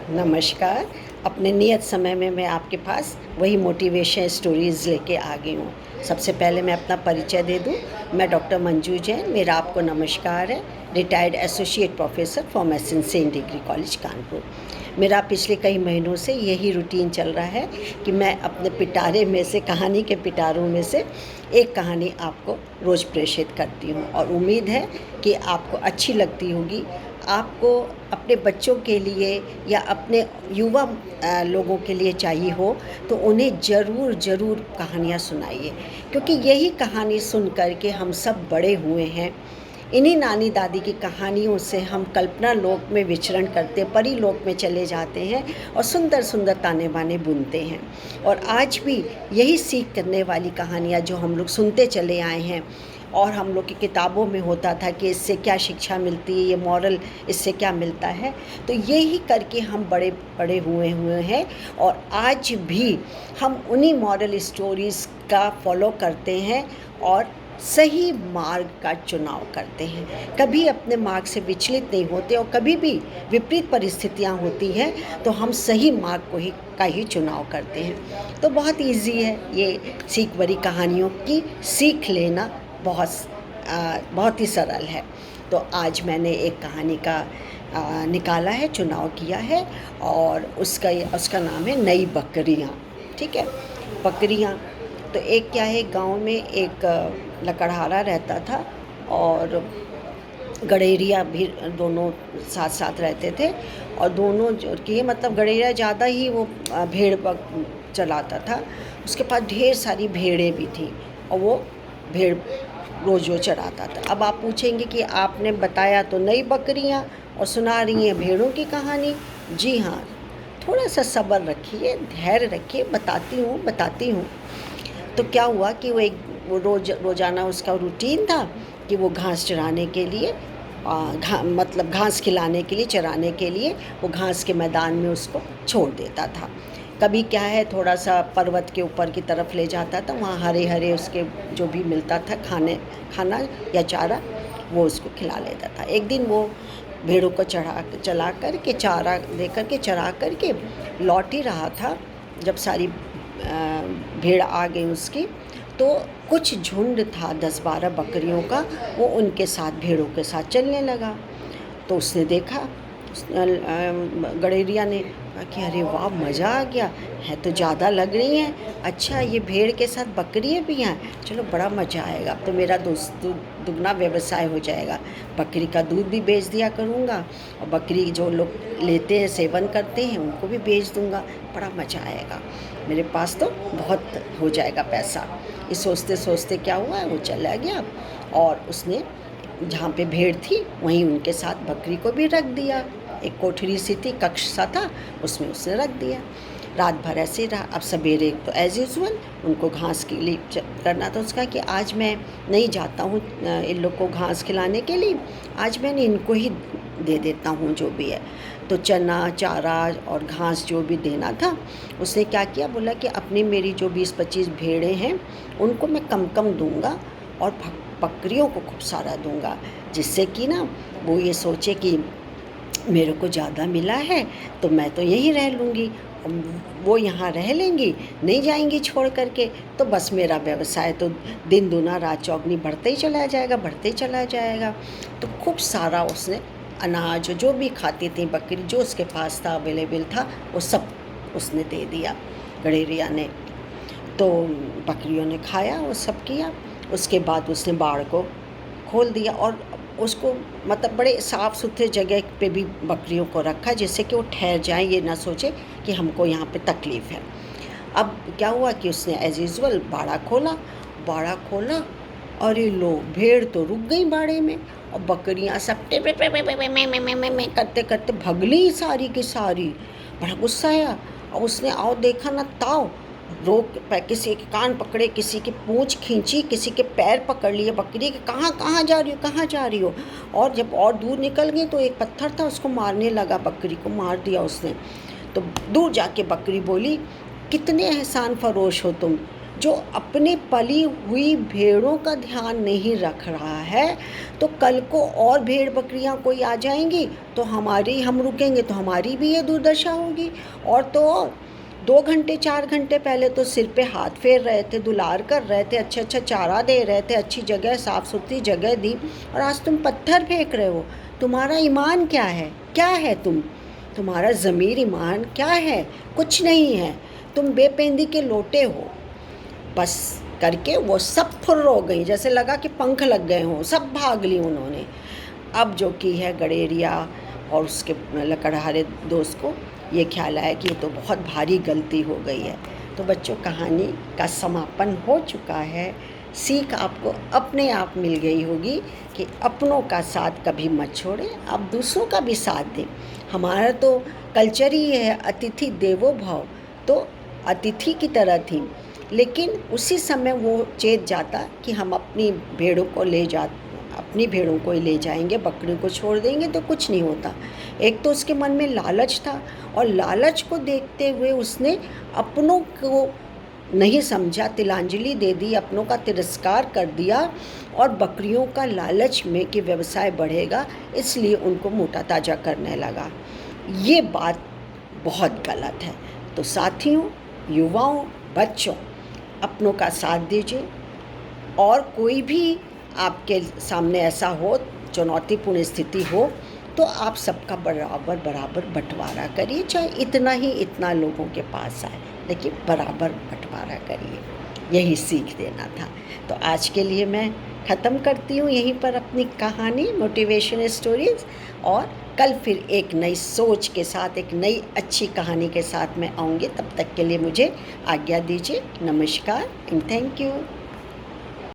नमस्कार। अपने नियत समय में मैं आपके पास वही मोटिवेशन स्टोरीज़ लेके आ गई हूँ। सबसे पहले मैं अपना परिचय दे दूँ। मैं डॉक्टर मंजू जैन, मेरा आपको नमस्कार है। Retired associate professor from saint degree college Kanpur. मेरा पिछले कई महीनों से यही रूटीन चल रहा है कि मैं अपने पिटारे में से, कहानी के पिटारों में से एक कहानी आपको रोज़ प्रेषित करती हूँ और उम्मीद है कि आपको अच्छी लगती होगी। आपको अपने बच्चों के लिए या अपने युवा लोगों के लिए चाहिए हो तो उन्हें ज़रूर कहानियाँ सुनाइए, क्योंकि यही कहानी सुन कर के हम सब बड़े हुए हैं। इन्हीं नानी दादी की कहानियों से हम कल्पना लोक में विचरण करते, परी लोक में चले जाते हैं और सुंदर सुंदर ताने बाने बुनते हैं। और आज भी यही सीख करने वाली कहानियाँ जो हम लोग सुनते चले आए हैं और हम लोग की किताबों में होता था कि इससे क्या शिक्षा मिलती है, ये मॉरल इससे क्या मिलता है, तो यही करके हम बड़े बड़े हुए हैं। और आज भी हम उन्हीं मॉरल स्टोरीज़ का फॉलो करते हैं और सही मार्ग का चुनाव करते हैं। कभी अपने मार्ग से विचलित नहीं होते और कभी भी विपरीत परिस्थितियां होती हैं तो हम सही मार्ग का ही चुनाव करते हैं। तो बहुत इजी है ये सीख भरी कहानियों की सीख लेना, बहुत ही सरल है। तो आज मैंने एक कहानी का निकाला है, चुनाव किया है और उसका नाम है नई बकरियाँ। ठीक है, बकरियाँ। तो एक क्या है, गांव में एक लकड़हारा रहता था और गडेरिया भी, दोनों साथ साथ रहते थे। और दोनों जो कि मतलब गडेरिया ज़्यादा ही वो भेड़ चलाता था। उसके पास ढेर सारी भेड़ें भी थी और वो भेड़ रोज़ चराता था। अब आप पूछेंगे कि आपने बताया तो नई बकरियां और सुना रही हैं भेड़ों की कहानी। जी हाँ, थोड़ा सा सब्र रखिए, धैर्य रखिए, बताती हूँ। तो क्या हुआ कि वो रोज़ाना उसका रूटीन था कि वो घास चराने के लिए, मतलब घास खिलाने के लिए, चराने के लिए वो घास के मैदान में उसको छोड़ देता था। कभी क्या है, थोड़ा सा पर्वत के ऊपर की तरफ ले जाता था, वहाँ हरे हरे उसके जो भी मिलता था खाना या चारा, वो उसको खिला लेता था। एक दिन वो भेड़ों को चला कर के, चारा दे कर के, चरा कर के लौट ही रहा था। जब सारी भेड़ आ गई उसकी, तो कुछ झुंड था 10-12 बकरियों का, वो उनके साथ, भेड़ों के साथ चलने लगा। तो उसने देखा, गडेरिया ने कहा कि अरे वाह, मज़ा आ गया है, तो ज़्यादा लग रही हैं। अच्छा, ये भेड़ के साथ बकरियाँ भी हैं, चलो बड़ा मज़ा आएगा, तो मेरा दुगना व्यवसाय हो जाएगा। बकरी का दूध भी बेच दिया करूँगा और बकरी जो लोग लेते हैं, सेवन करते हैं, उनको भी बेच दूँगा, बड़ा मज़ा आएगा, मेरे पास तो बहुत हो जाएगा पैसा। ये सोचते सोचते क्या हुआ, वो चला गया और उसने जहाँ पे भेड़ थी वहीं उनके साथ बकरी को भी रख दिया। एक कोठरी सी थी, कक्ष सा था, उसमें उसने रख दिया। रात भर ऐसे ही रहा। अब सवेरे तो एज़ यूजुअल उनको घास के लिए करना था। उसका कि आज मैं नहीं जाता हूँ इन लोग को घास खिलाने के लिए, आज मैंने इनको ही दे देता हूँ जो भी है। तो चना, चारा और घास जो भी देना था, उसने क्या किया, बोला कि अपनी मेरी जो 20-25 भेड़ें हैं उनको मैं कम कम दूँगा और बकरियों को खूब सारा दूँगा, जिससे कि ना वो ये सोचे कि मेरे को ज़्यादा मिला है तो मैं तो यहीं रह लूँगी, वो यहाँ रह लेंगी, नहीं जाएंगी छोड़ करके, तो बस मेरा व्यवसाय तो दिन दूना रात चौगनी बढ़ते ही चला जाएगा। तो खूब सारा उसने अनाज जो भी खाती थी बकरी, जो उसके पास था, अवेलेबल था, वो सब उसने दे दिया गडेरिया ने। तो बकरियों ने खाया, वो सब किया। उसके बाद उसने बाड़ को खोल दिया और उसको मतलब बड़े साफ़ सुथरे जगह पे भी बकरियों को रखा, जिससे कि वो ठहर जाएं, ये ना सोचे कि हमको यहाँ पे तकलीफ़ है। अब क्या हुआ कि उसने एज़ यूजुअल बाड़ा खोला, अरे लो, भेड़ तो रुक गई बाड़े में और बकरियाँ सब में करते करते भगली सारी की सारी। बड़ा गुस्सा आया और उसने आओ देखा ना ताव, किसी के कान पकड़े, किसी की पूँछ खींची, किसी के पैर पकड़ लिए बकरी के, कहाँ जा रही हो। और जब और दूर निकल गई तो एक पत्थर था, उसको मारने लगा, बकरी को मार दिया उसने। तो दूर जाके बकरी बोली, कितने एहसान फरोश हो तुम, जो अपनी पली हुई भेड़ों का ध्यान नहीं रख रहा है, तो कल को और भेड़ बकरियां कोई आ जाएंगी तो हम रुकेंगे तो हमारी भी ये दुर्दशा होगी। और तो और 2 घंटे 4 घंटे पहले तो सिर पे हाथ फेर रहे थे, दुलार कर रहे थे, अच्छा अच्छा चारा दे रहे थे, अच्छी जगह साफ़ सुथरी जगह दी, और आज तुम पत्थर फेंक रहे हो। तुम्हारा ईमान क्या है? क्या है तुम्हारा ज़मीर ईमान क्या है? कुछ नहीं है। तुम बेपेंदी के लोटे हो। बस करके वो सब फुर्र हो गई, जैसे लगा कि पंख लग गए हों, सब भाग ली उन्होंने। अब जो की है गडेरिया और उसके लकड़हारे दोस्त को ये ख्याल आया कि ये तो बहुत भारी गलती हो गई है। तो बच्चों, कहानी का समापन हो चुका है। सीख आपको अपने आप मिल गई होगी कि अपनों का साथ कभी मत छोड़ें, आप दूसरों का भी साथ दें। हमारा तो कल्चर ही है अतिथि देवो भव, तो अतिथि की तरह थी, लेकिन उसी समय वो चेत जाता कि हम अपनी भेड़ों को ही ले जाएंगे, बकरियों को छोड़ देंगे तो कुछ नहीं होता। एक तो उसके मन में लालच था, और लालच को देखते हुए उसने अपनों को नहीं समझा, तिलांजलि दे दी, अपनों का तिरस्कार कर दिया, और बकरियों का लालच में कि व्यवसाय बढ़ेगा इसलिए उनको मोटा ताजा करने लगा। ये बात बहुत गलत है। तो साथियों, युवाओं, बच्चों, अपनों का साथ दीजिए, और कोई भी आपके सामने ऐसा हो, चुनौतीपूर्ण स्थिति हो, तो आप सबका बराबर बंटवारा करिए, चाहे इतना लोगों के पास आए, लेकिन बराबर बंटवारा करिए। यही सीख देना था। तो आज के लिए मैं ख़त्म करती हूँ यहीं पर अपनी कहानी, मोटिवेशन स्टोरीज़, और कल फिर एक नई सोच के साथ, एक नई अच्छी कहानी के साथ मैं आऊँगी। तब तक के लिए मुझे आज्ञा दीजिए। नमस्कार एंड थैंक यू।